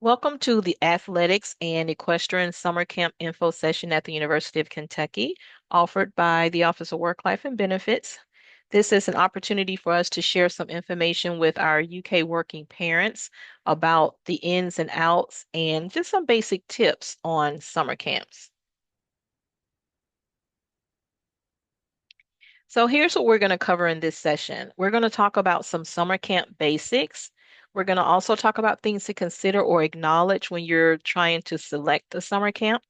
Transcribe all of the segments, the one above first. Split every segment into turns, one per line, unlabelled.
Welcome to the Athletics and Equestrian Summer Camp Info session at the University of Kentucky, offered by the Office of Work Life and Benefits. This is an opportunity for us to share some information with our UK working parents about the ins and outs and just some basic tips on summer camps. So here's what we're going to cover in this session. We're going to talk about some summer camp basics. We're going to also talk about things to consider or acknowledge when you're trying to select a summer camp.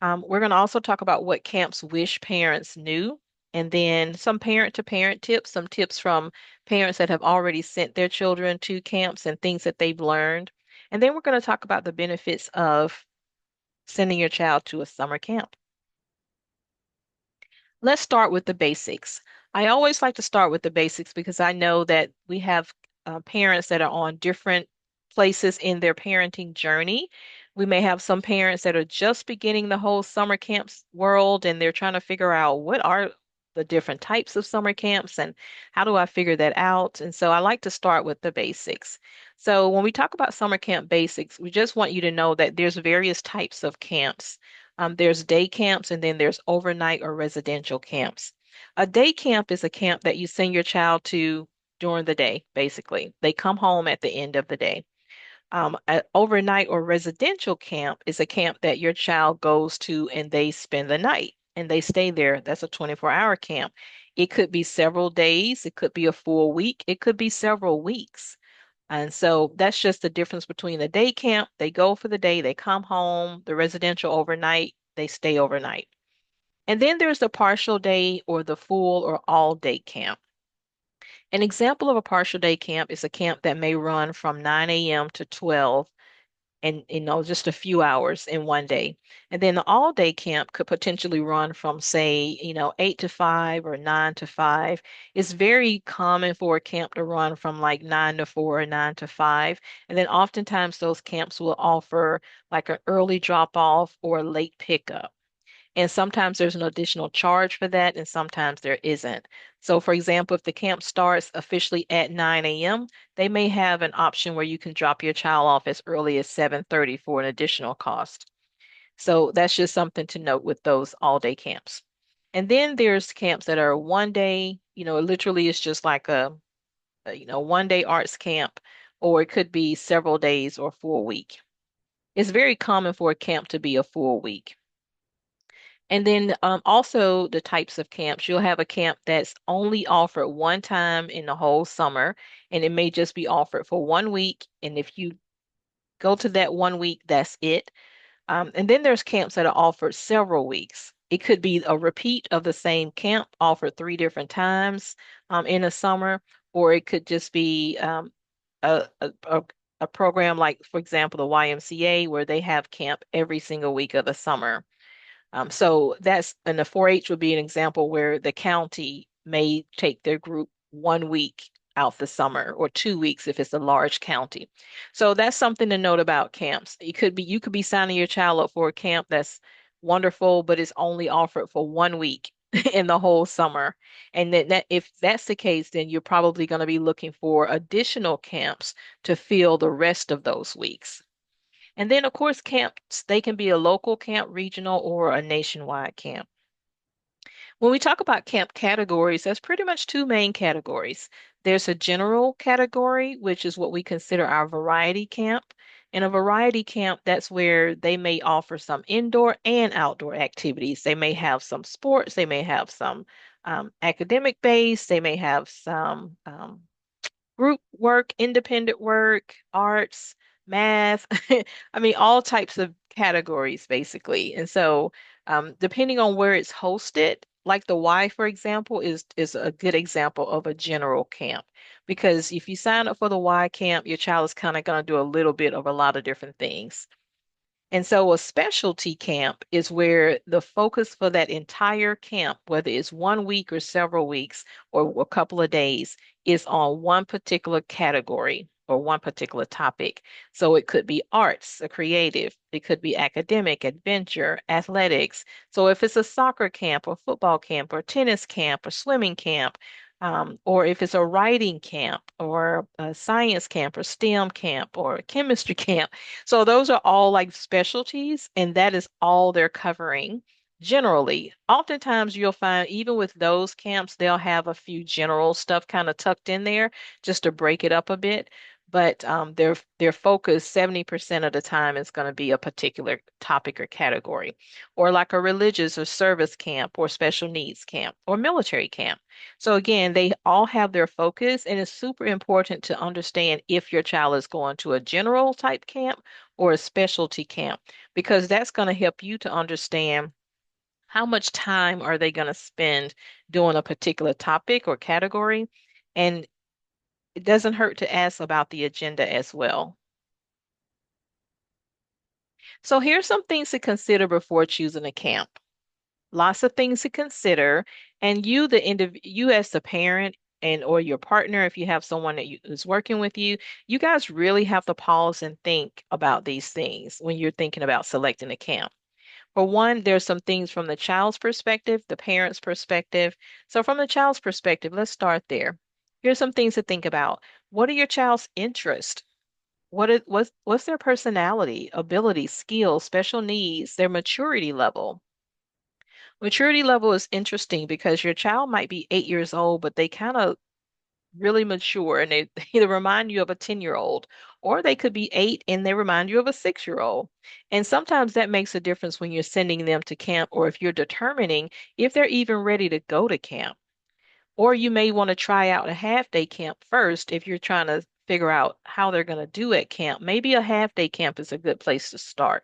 We're going to also talk about what camps wish parents knew, and then some parent-to-parent tips, some tips from parents that have already sent their children to camps and things that they've learned. And then we're going to talk about the benefits of sending your child to a summer camp. Let's start with the basics. I always like to start with the basics because I know that we have parents that are on different places in their parenting journey. We may have some parents that are just beginning the whole summer camps world and they're trying to figure out what are the different types of summer camps and how do I figure that out? And so I like to start with the basics. So when we talk about summer camp basics, we just want you to know that there's various types of camps. There's day camps and then there's overnight or residential camps. A day camp is a camp that you send your child to during the day, basically. They come home at the end of the day. An overnight or residential camp is a camp that your child goes to and they spend the night and they stay there. That's a 24-hour camp. It could be several days, it could be a full week, it could be several weeks. And so that's just the difference between the day camp. They go for the day, they come home, the residential overnight, they stay overnight. And then there's the partial day or the full or all day camp. An example of a partial day camp is a camp that may run from 9 a.m. to 12 and just a few hours in one day. And then the all day camp could potentially run from say 8 to 5 or 9 to 5. It's very common for a camp to run from like 9 to 4 or 9 to 5. And then oftentimes those camps will offer like an early drop off or a late pickup. And sometimes there's an additional charge for that, and sometimes there isn't. So, for example, if the camp starts officially at 9 a.m., they may have an option where you can drop your child off as early as 7:30 for an additional cost. So that's just something to note with those all-day camps. And then there's camps that are one day, it literally is just like a one day arts camp, or it could be several days or full week. It's very common for a camp to be a full week. And then also the types of camps. You'll have a camp that's only offered one time in the whole summer, and it may just be offered for 1 week. And if you go to that 1 week, that's it. And then there's camps that are offered several weeks. It could be a repeat of the same camp offered three different times in a summer, or it could just be a, a, a a program like, for example, the YMCA, where they have camp every single week of the summer. So that's, and the 4-H would be an example where the county may take their group 1 week out the summer or 2 weeks if it's a large county. So that's something to note about camps. You could be signing your child up for a camp that's wonderful, but it's only offered for 1 week in the whole summer. And if that's the case, then you're probably going to be looking for additional camps to fill the rest of those weeks. And then, of course, camps, they can be a local camp, regional, or a nationwide camp. When we talk about camp categories, there's pretty much two main categories. There's a general category, which is what we consider our variety camp. In a variety camp, that's where they may offer some indoor and outdoor activities. They may have some sports, they may have some academic base, they may have some group work, independent work, arts, math. I mean, all types of categories, basically. And so, depending on where it's hosted, like the Y, for example, is a good example of a general camp. Because if you sign up for the Y camp, your child is kind of going to do a little bit of a lot of different things. And so a specialty camp is where the focus for that entire camp, whether it's 1 week or several weeks or a couple of days, is on one particular category or one particular topic. So it could be arts, a creative, it could be academic, adventure, athletics. So if it's a soccer camp or football camp or tennis camp or swimming camp, Or if it's a writing camp or a science camp or STEM camp or a chemistry camp. So those are all like specialties, and that is all they're covering generally. Oftentimes you'll find even with those camps, they'll have a few general stuff kind of tucked in there just to break it up a bit. But their focus 70% of the time is going to be a particular topic or category, or like a religious or service camp or special needs camp or military camp. So again, they all have their focus, and it's super important to understand if your child is going to a general type camp or a specialty camp, because that's going to help you to understand how much time are they going to spend doing a particular topic or category. And it doesn't hurt to ask about the agenda as well. So here's some things to consider before choosing a camp. Lots of things to consider, and you as the parent and or your partner, if you have someone is working with you, you guys really have to pause and think about these things when you're thinking about selecting a camp. For one, there's some things from the child's perspective, the parent's perspective. So from the child's perspective, let's start there. Here's some things to think about. What are your child's interests? What's their personality, ability, skills, special needs, their maturity level? Maturity level is interesting because your child might be 8 years old, but they kind of really mature and they either remind you of a 10-year-old, or they could be 8 and they remind you of a 6-year-old. And sometimes that makes a difference when you're sending them to camp or if you're determining if they're even ready to go to camp. Or you may want to try out a half day camp first if you're trying to figure out how they're going to do at camp. Maybe a half day camp is a good place to start.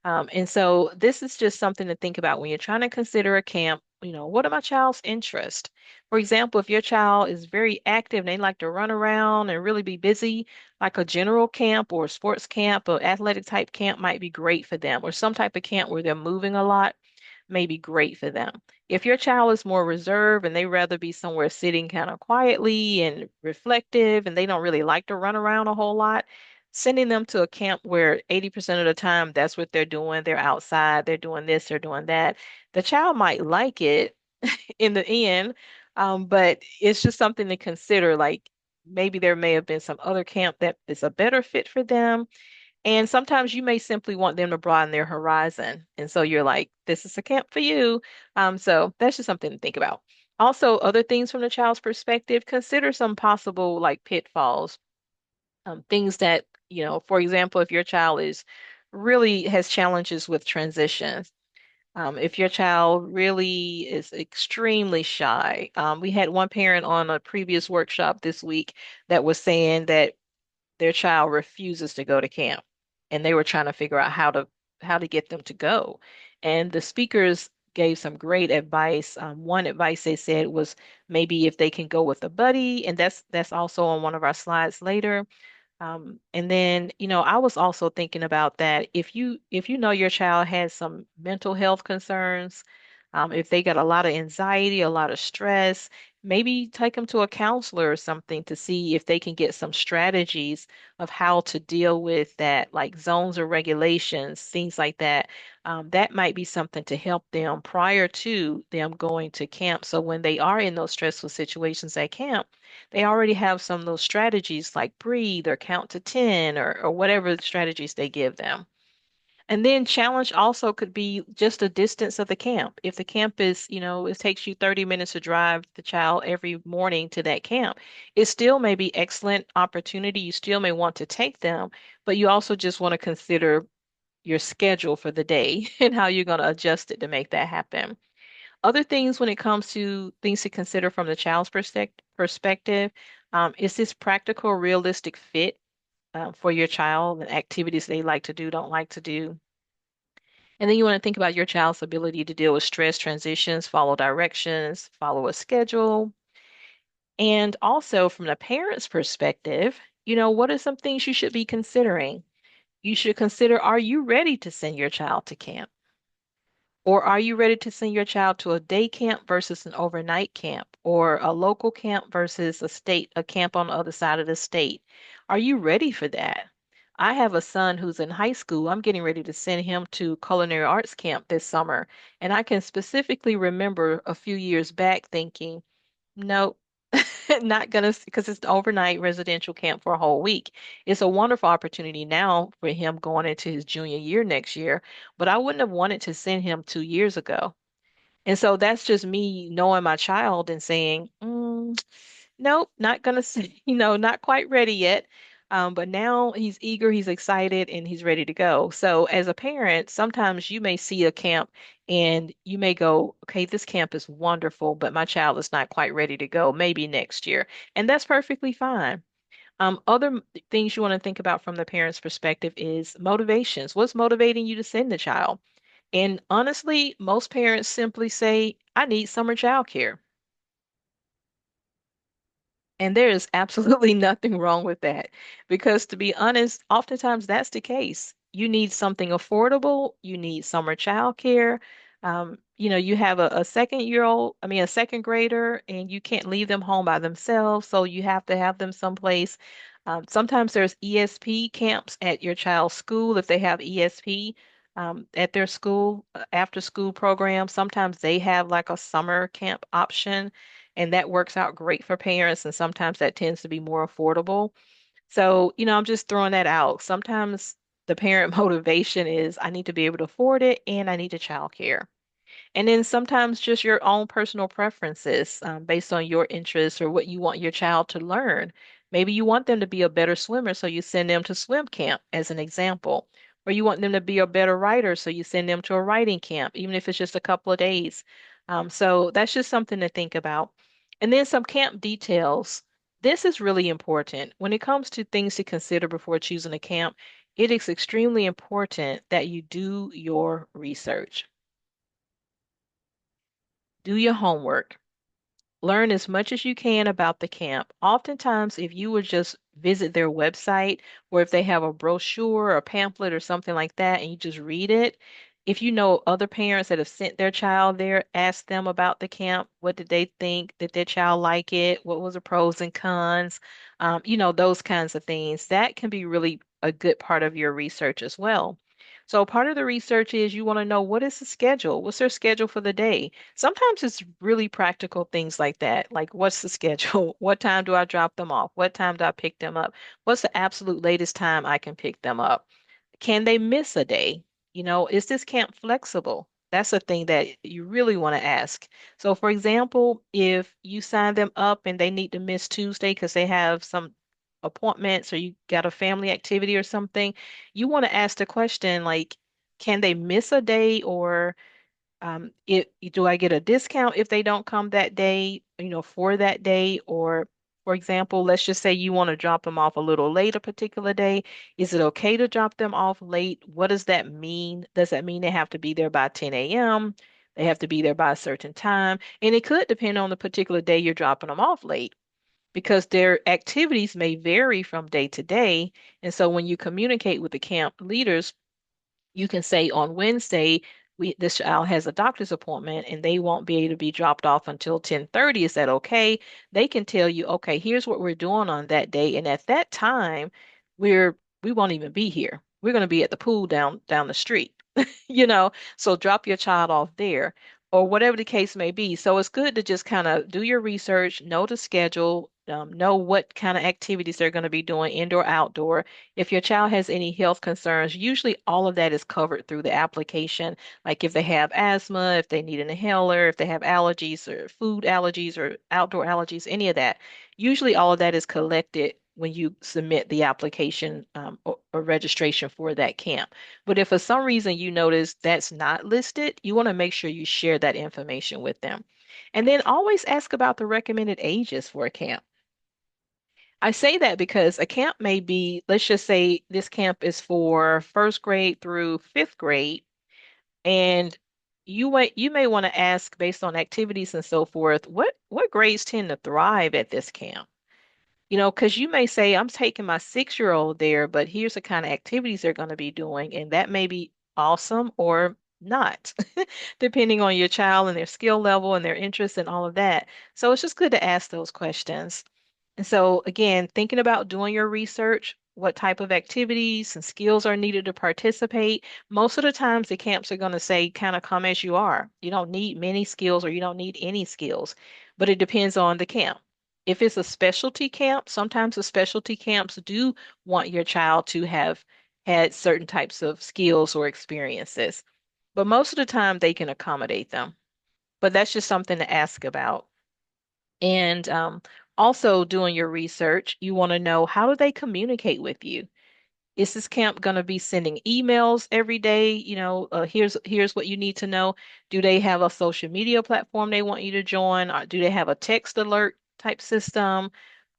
And so this is just something to think about when you're trying to consider a camp. What are my child's interests? For example, if your child is very active and they like to run around and really be busy, like a general camp or a sports camp or athletic type camp might be great for them, or some type of camp where they're moving a lot may be great for them. If your child is more reserved and they rather be somewhere sitting kind of quietly and reflective and they don't really like to run around a whole lot, sending them to a camp where 80% of the time that's what they're doing, they're outside, they're doing this, they're doing that. The child might like it in the end, but it's just something to consider. Like maybe there may have been some other camp that is a better fit for them, and sometimes you may simply want them to broaden their horizon. And so you're like, this is a camp for you. So that's just something to think about. Also, other things from the child's perspective, consider some possible like pitfalls, things that, for example, if your child is really has challenges with transitions, if your child really is extremely shy. We had one parent on a previous workshop this week that was saying that their child refuses to go to camp, and they were trying to figure out how to get them to go. And the speakers gave some great advice. One advice they said was maybe if they can go with a buddy, and that's also on one of our slides later. And then, I was also thinking about that. If you know your child has some mental health concerns, if they got a lot of anxiety, a lot of stress, maybe take them to a counselor or something to see if they can get some strategies of how to deal with that, like zones or regulations, things like that. That might be something to help them prior to them going to camp. So when they are in those stressful situations at camp, they already have some of those strategies like breathe or count to 10 or whatever strategies they give them. And then challenge also could be just the distance of the camp. If the camp is, it takes you 30 minutes to drive the child every morning to that camp, it still may be excellent opportunity. You still may want to take them, but you also just want to consider your schedule for the day and how you're going to adjust it to make that happen. Other things when it comes to things to consider from the child's perspective, is this practical, realistic fit for your child and activities they like to do, don't like to do? And then you want to think about your child's ability to deal with stress, transitions, follow directions, follow a schedule. And also from the parent's perspective, what are some things you should be considering? You should consider, are you ready to send your child to camp? Or are you ready to send your child to a day camp versus an overnight camp, or a local camp versus a camp on the other side of the state? Are you ready for that? I have a son who's in high school. I'm getting ready to send him to culinary arts camp this summer. And I can specifically remember a few years back thinking, nope, Not gonna, because it's the overnight residential camp for a whole week. It's a wonderful opportunity now for him going into his junior year next year, but I wouldn't have wanted to send him 2 years ago. And so that's just me knowing my child and saying, nope, not gonna say, not quite ready yet. But now he's eager, he's excited, and he's ready to go. So as a parent, sometimes you may see a camp and you may go, okay, this camp is wonderful, but my child is not quite ready to go, maybe next year. And that's perfectly fine. Other things you want to think about from the parent's perspective is motivations. What's motivating you to send the child? And honestly, most parents simply say, I need summer childcare. And there is absolutely nothing wrong with that. Because to be honest, oftentimes that's the case. You need something affordable, you need summer childcare. You have a second-year-old, I mean, a second grader, and you can't leave them home by themselves, so you have to have them someplace. Sometimes there's ESP camps at your child's school if they have ESP at their school, after school program. Sometimes they have like a summer camp option and that works out great for parents, and sometimes that tends to be more affordable. So, I'm just throwing that out. Sometimes the parent motivation is I need to be able to afford it and I need a childcare. And then sometimes just your own personal preferences based on your interests or what you want your child to learn. Maybe you want them to be a better swimmer, so you send them to swim camp, as an example. Or you want them to be a better writer, so you send them to a writing camp, even if it's just a couple of days. So that's just something to think about. And then some camp details. This is really important. When it comes to things to consider before choosing a camp, it is extremely important that you do your research. Do your homework. Learn as much as you can about the camp. Oftentimes, if you would just visit their website or if they have a brochure or a pamphlet or something like that and you just read it, if you know other parents that have sent their child there, ask them about the camp. What did they think? Did their child like it? What was the pros and cons? Those kinds of things. That can be really a good part of your research as well. So part of the research is you want to know what is the schedule? What's their schedule for the day? Sometimes it's really practical things like that. Like, what's the schedule? What time do I drop them off? What time do I pick them up? What's the absolute latest time I can pick them up? Can they miss a day? Is this camp flexible? That's a thing that you really want to ask. So, for example, if you sign them up and they need to miss Tuesday because they have some appointments or you got a family activity or something, you want to ask the question like, can they miss a day or do I get a discount if they don't come that day, for that day? Or, for example, let's just say you want to drop them off a little late a particular day. Is it okay to drop them off late? What does that mean? Does that mean they have to be there by 10 a.m.? They have to be there by a certain time? And it could depend on the particular day you're dropping them off late because their activities may vary from day to day. And so when you communicate with the camp leaders, you can say on Wednesday, this child has a doctor's appointment and they won't be able to be dropped off until 10:30. Is that okay? They can tell you, okay, here's what we're doing on that day. And at that time, we won't even be here. We're going to be at the pool down the street. you know, so drop your child off there or whatever the case may be. So it's good to just kind of do your research, know the schedule, know what kind of activities they're going to be doing, indoor, outdoor. If your child has any health concerns, usually all of that is covered through the application. Like if they have asthma, if they need an inhaler, if they have allergies or food allergies or outdoor allergies, any of that. Usually all of that is collected when you submit the application or registration for that camp. But if for some reason you notice that's not listed, you want to make sure you share that information with them. And then always ask about the recommended ages for a camp. I say that because a camp may be, let's just say this camp is for first grade through fifth grade, and you may want to ask based on activities and so forth, what grades tend to thrive at this camp? Because you may say, I'm taking my 6-year-old there, but here's the kind of activities they're going to be doing, and that may be awesome or not, depending on your child and their skill level and their interests and all of that. So it's just good to ask those questions. And so, again, thinking about doing your research, what type of activities and skills are needed to participate. Most of the times, the camps are going to say, kind of come as you are. You don't need many skills or you don't need any skills, but it depends on the camp. If it's a specialty camp, sometimes the specialty camps do want your child to have had certain types of skills or experiences, but most of the time they can accommodate them. But that's just something to ask about. And also doing your research, you want to know, how do they communicate with you? Is this camp going to be sending emails every day? Here's what you need to know. Do they have a social media platform they want you to join? Or do they have a text alert type system?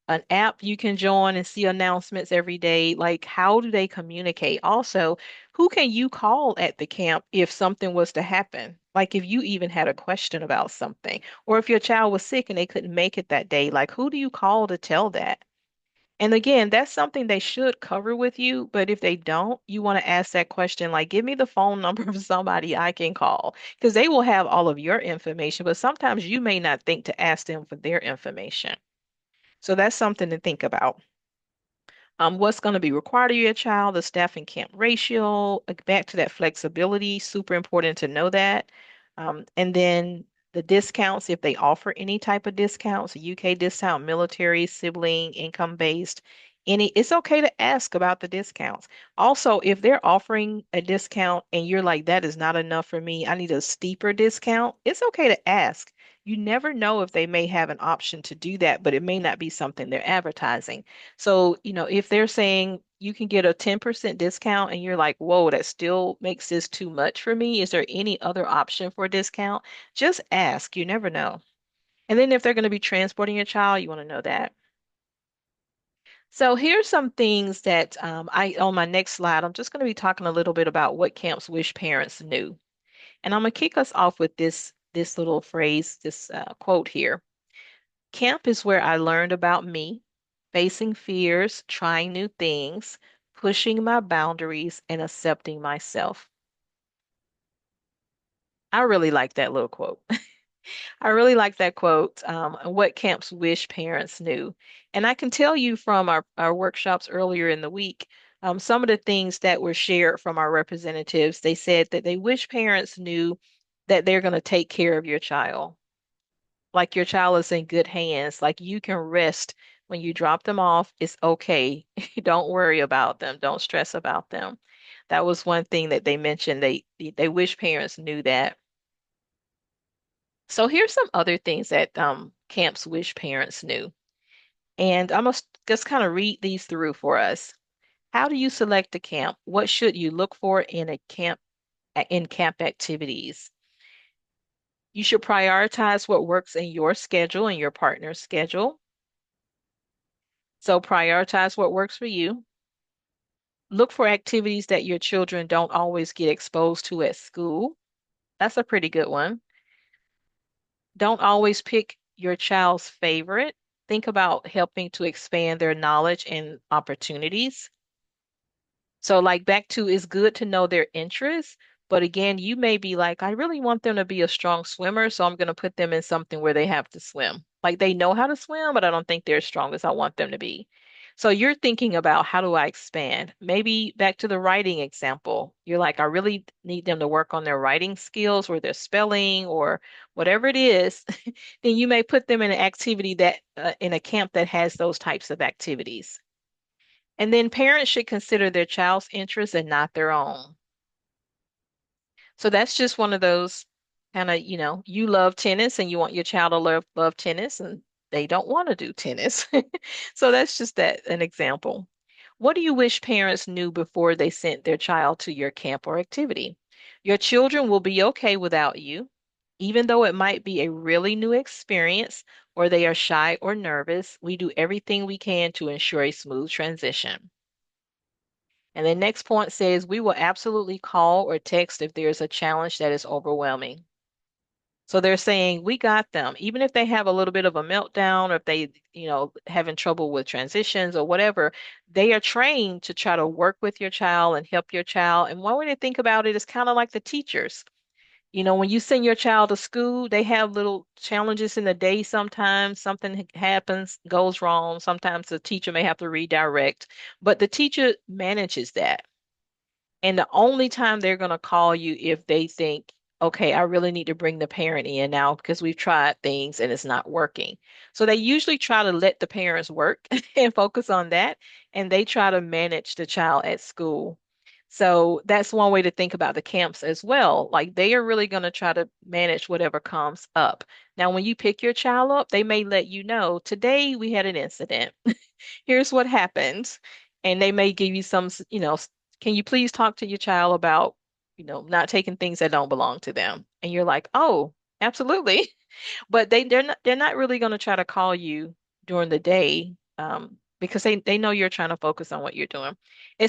An app you can join and see announcements every day? Like, how do they communicate? Also, who can you call at the camp if something was to happen? Like, if you even had a question about something, or if your child was sick and they couldn't make it that day, like, who do you call to tell that? And again, that's something they should cover with you, but if they don't, you want to ask that question, like, give me the phone number of somebody I can call, because they will have all of your information, but sometimes you may not think to ask them for their information. So that's something to think about. What's going to be required of your child, the staff and camp ratio, back to that flexibility, super important to know that. And then the discounts, if they offer any type of discounts, a UK discount, military, sibling, income-based, it's okay to ask about the discounts. Also, if they're offering a discount and you're like, that is not enough for me, I need a steeper discount, it's okay to ask. You never know if they may have an option to do that, but it may not be something they're advertising. So, if they're saying you can get a 10% discount and you're like, whoa, that still makes this too much for me. Is there any other option for a discount? Just ask. You never know. And then if they're going to be transporting your child, you want to know that. So here's some things that on my next slide, I'm just going to be talking a little bit about what camps wish parents knew. And I'm going to kick us off with this little phrase, this quote here. Camp is where I learned about me, facing fears, trying new things, pushing my boundaries, and accepting myself. I really like that little quote. I really like that quote, and what camps wish parents knew. And I can tell you from our workshops earlier in the week, some of the things that were shared from our representatives, they said that they wish parents knew that they're going to take care of your child. Like your child is in good hands. Like you can rest when you drop them off. It's okay. Don't worry about them. Don't stress about them. That was one thing that they mentioned. They wish parents knew that. So here's some other things that camps wish parents knew. And I'm gonna just kind of read these through for us. How do you select a camp? What should you look for in a camp in camp activities? You should prioritize what works in your schedule and your partner's schedule. So prioritize what works for you. Look for activities that your children don't always get exposed to at school. That's a pretty good one. Don't always pick your child's favorite. Think about helping to expand their knowledge and opportunities. So, like back to, it's good to know their interests, but again, you may be like, I really want them to be a strong swimmer, so I'm going to put them in something where they have to swim. Like they know how to swim, but I don't think they're as strong as I want them to be. So you're thinking about, how do I expand? Maybe back to the writing example. You're like, I really need them to work on their writing skills or their spelling or whatever it is. Then you may put them in an activity that in a camp that has those types of activities. And then parents should consider their child's interests and not their own. So that's just one of those kind of, you love tennis and you want your child to love tennis and they don't want to do tennis. So that's just an example. What do you wish parents knew before they sent their child to your camp or activity? Your children will be okay without you, even though it might be a really new experience or they are shy or nervous. We do everything we can to ensure a smooth transition. And the next point says we will absolutely call or text if there's a challenge that is overwhelming. So they're saying we got them, even if they have a little bit of a meltdown or if they, having trouble with transitions or whatever, they are trained to try to work with your child and help your child. And one way to think about it is kind of like the teachers. When you send your child to school, they have little challenges in the day sometimes. Something happens, goes wrong. Sometimes the teacher may have to redirect, but the teacher manages that. And the only time they're going to call you if they think okay, I really need to bring the parent in now because we've tried things and it's not working. So they usually try to let the parents work and focus on that, and they try to manage the child at school. So that's one way to think about the camps as well. Like they are really going to try to manage whatever comes up. Now, when you pick your child up, they may let you know, today we had an incident. Here's what happened. And they may give you some, can you please talk to your child about, not taking things that don't belong to them. And you're like, oh, absolutely. But they're not really going to try to call you during the day, because they know you're trying to focus on what you're doing. They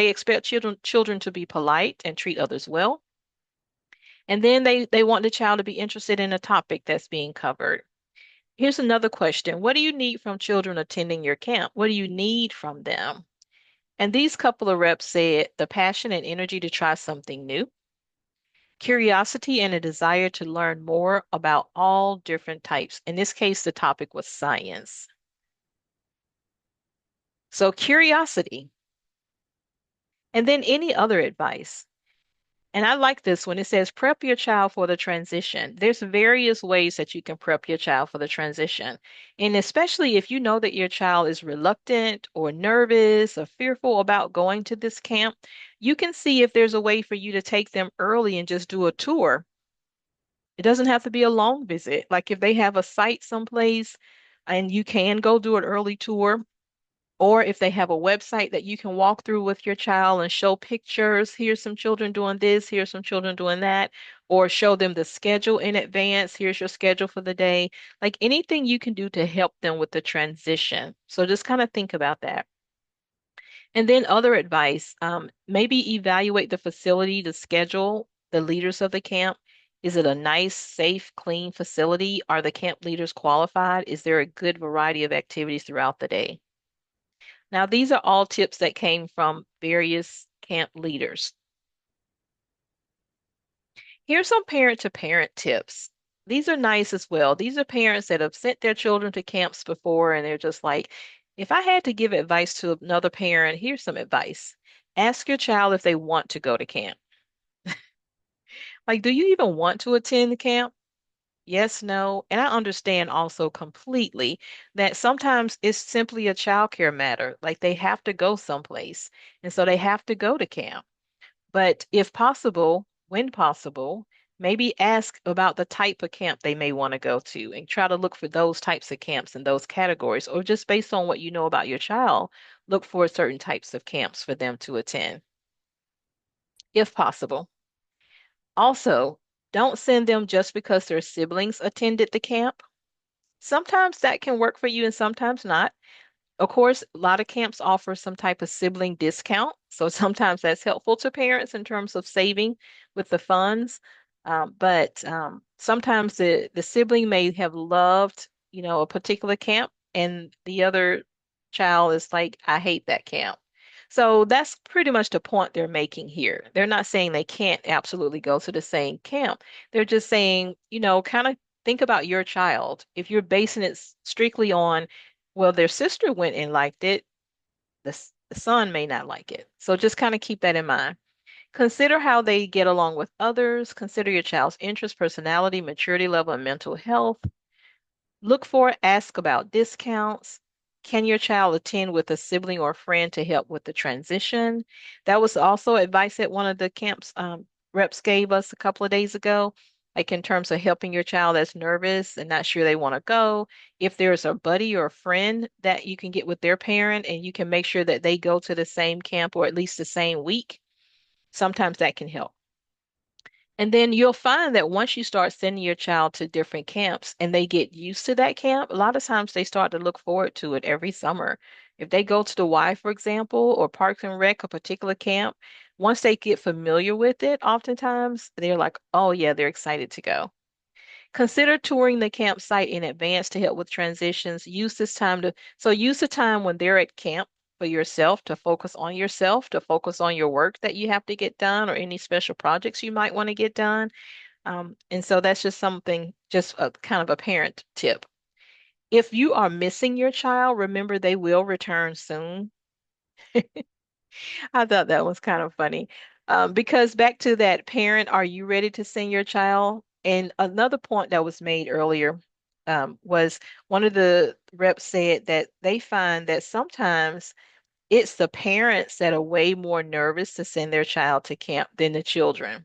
expect children to be polite and treat others well. And then they want the child to be interested in a topic that's being covered. Here's another question. What do you need from children attending your camp? What do you need from them? And these couple of reps said the passion and energy to try something new, curiosity and a desire to learn more about all different types. In this case, the topic was science. So curiosity. And then any other advice. And I like this one. It says prep your child for the transition. There's various ways that you can prep your child for the transition. And especially if you know that your child is reluctant or nervous or fearful about going to this camp, you can see if there's a way for you to take them early and just do a tour. It doesn't have to be a long visit. Like if they have a site someplace and you can go do an early tour, or if they have a website that you can walk through with your child and show pictures, here's some children doing this, here's some children doing that, or show them the schedule in advance, here's your schedule for the day. Like anything you can do to help them with the transition. So just kind of think about that. And then other advice, maybe evaluate the facility, the schedule, the leaders of the camp. Is it a nice, safe, clean facility? Are the camp leaders qualified? Is there a good variety of activities throughout the day? Now, these are all tips that came from various camp leaders. Here's some parent to parent tips. These are nice as well. These are parents that have sent their children to camps before, and they're just like, if I had to give advice to another parent, here's some advice. Ask your child if they want to go to camp. Like, do you even want to attend the camp? Yes, no. And I understand also completely that sometimes it's simply a childcare matter. Like they have to go someplace. And so they have to go to camp. But if possible, when possible, maybe ask about the type of camp they may want to go to and try to look for those types of camps in those categories, or just based on what you know about your child, look for certain types of camps for them to attend, if possible. Also, don't send them just because their siblings attended the camp. Sometimes that can work for you and sometimes not. Of course, a lot of camps offer some type of sibling discount. So sometimes that's helpful to parents in terms of saving with the funds. But sometimes the sibling may have loved, a particular camp, and the other child is like, I hate that camp. So that's pretty much the point they're making here. They're not saying they can't absolutely go to the same camp. They're just saying, kind of think about your child. If you're basing it strictly on, well, their sister went and liked it, the son may not like it. So just kind of keep that in mind. Consider how they get along with others. Consider your child's interest, personality, maturity level, and mental health. Look for, ask about discounts. Can your child attend with a sibling or friend to help with the transition? That was also advice that one of the camps reps gave us a couple of days ago, like in terms of helping your child that's nervous and not sure they want to go. If there's a buddy or a friend that you can get with their parent and you can make sure that they go to the same camp or at least the same week, sometimes that can help. And then you'll find that once you start sending your child to different camps and they get used to that camp, a lot of times they start to look forward to it every summer. If they go to the Y, for example, or Parks and Rec, a particular camp, once they get familiar with it, oftentimes they're like, oh, yeah, they're excited to go. Consider touring the campsite in advance to help with transitions. Use the time when they're at camp for yourself, to focus on your work that you have to get done or any special projects you might want to get done. And so that's just something, just a kind of a parent tip. If you are missing your child, remember they will return soon. I thought that was kind of funny. Because back to that parent, are you ready to send your child? And another point that was made earlier was one of the reps said that they find that sometimes it's the parents that are way more nervous to send their child to camp than the children.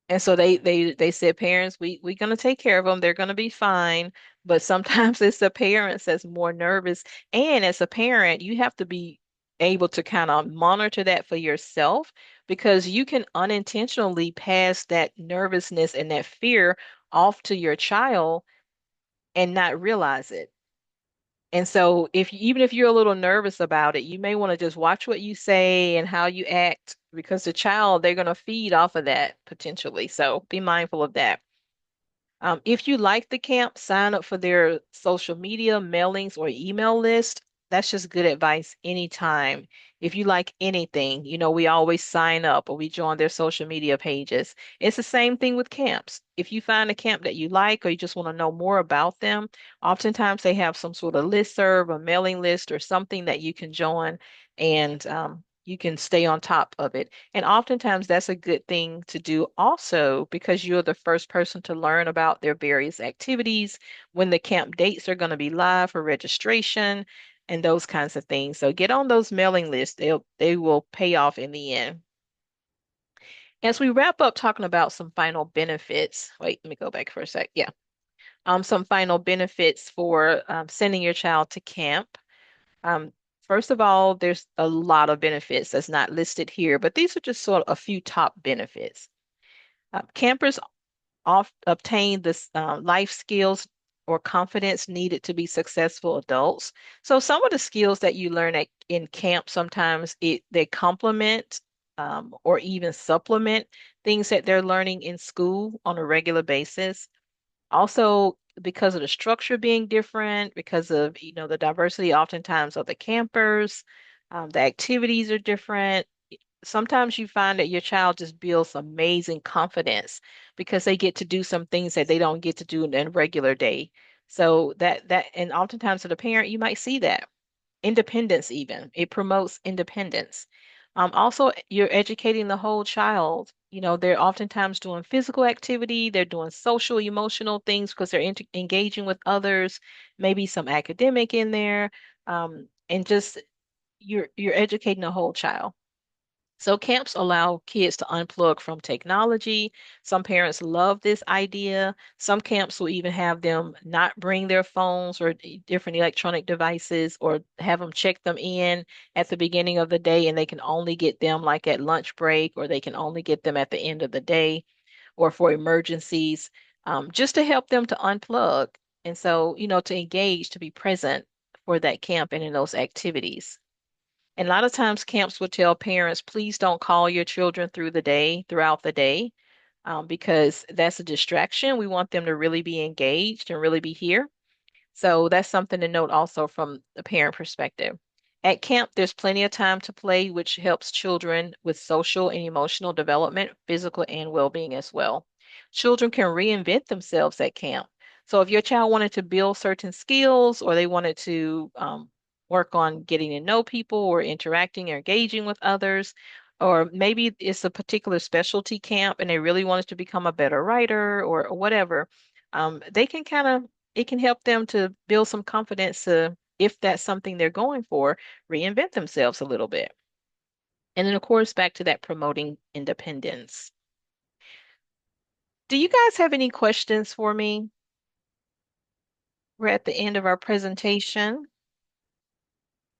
And so they said, parents, we're gonna take care of them. They're gonna be fine. But sometimes it's the parents that's more nervous. And as a parent, you have to be able to kind of monitor that for yourself because you can unintentionally pass that nervousness and that fear off to your child and not realize it. And so even if you're a little nervous about it, you may want to just watch what you say and how you act because the child, they're going to feed off of that potentially. So be mindful of that. If you like the camp, sign up for their social media, mailings, or email list. That's just good advice anytime. If you like anything, we always sign up or we join their social media pages. It's the same thing with camps. If you find a camp that you like or you just want to know more about them, oftentimes they have some sort of listserv, a mailing list, or something that you can join and you can stay on top of it. And oftentimes that's a good thing to do also because you're the first person to learn about their various activities, when the camp dates are going to be live for registration, and those kinds of things. So get on those mailing lists. They will pay off in the end. As we wrap up talking about some final benefits, wait, let me go back for a sec. Yeah. Some final benefits for sending your child to camp. Um, First of all, there's a lot of benefits that's not listed here, but these are just sort of a few top benefits. Campers obtain this life skills or confidence needed to be successful adults. So some of the skills that you learn in camp sometimes they complement or even supplement things that they're learning in school on a regular basis. Also, because of the structure being different, because of, the diversity oftentimes of the campers, the activities are different. Sometimes you find that your child just builds amazing confidence because they get to do some things that they don't get to do in a regular day. So and oftentimes to the parent, you might see that. Independence even. It promotes independence. Also, you're educating the whole child. They're oftentimes doing physical activity, they're doing social, emotional things because they're engaging with others, maybe some academic in there, and just you're educating the whole child. So camps allow kids to unplug from technology. Some parents love this idea. Some camps will even have them not bring their phones or different electronic devices or have them check them in at the beginning of the day and they can only get them like at lunch break or they can only get them at the end of the day or for emergencies, just to help them to unplug. And so, to engage, to be present for that camp and in those activities. And a lot of times camps will tell parents, please don't call your children throughout the day, because that's a distraction. We want them to really be engaged and really be here. So that's something to note also from the parent perspective. At camp, there's plenty of time to play, which helps children with social and emotional development, physical and well-being as well. Children can reinvent themselves at camp. So if your child wanted to build certain skills or they wanted to work on getting to know people or interacting or engaging with others, or maybe it's a particular specialty camp and they really wanted to become a better writer or whatever, they can kind of it can help them to build some confidence to, if that's something they're going for, reinvent themselves a little bit. And then, of course, back to that promoting independence. Do you guys have any questions for me? We're at the end of our presentation.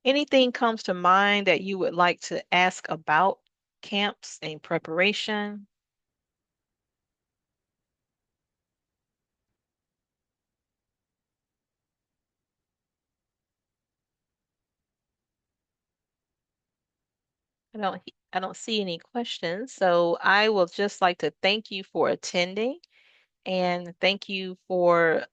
Anything comes to mind that you would like to ask about camps and preparation? I don't see any questions, so I will just like to thank you for attending. And thank you for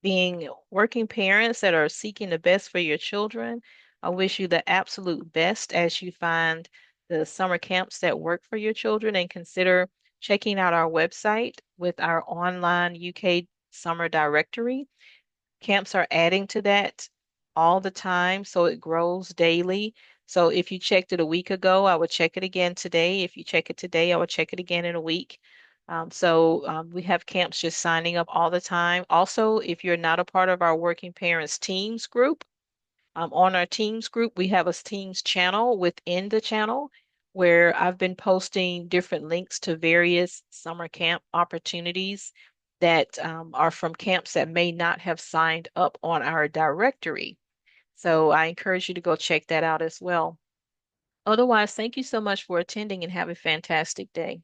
being working parents that are seeking the best for your children. I wish you the absolute best as you find the summer camps that work for your children and consider checking out our website with our online UK summer directory. Camps are adding to that all the time, so it grows daily. So if you checked it a week ago, I would check it again today. If you check it today, I would check it again in a week. We have camps just signing up all the time. Also, if you're not a part of our Working Parents Teams group, on our Teams group, we have a Teams channel within the channel where I've been posting different links to various summer camp opportunities that are from camps that may not have signed up on our directory. So I encourage you to go check that out as well. Otherwise, thank you so much for attending and have a fantastic day.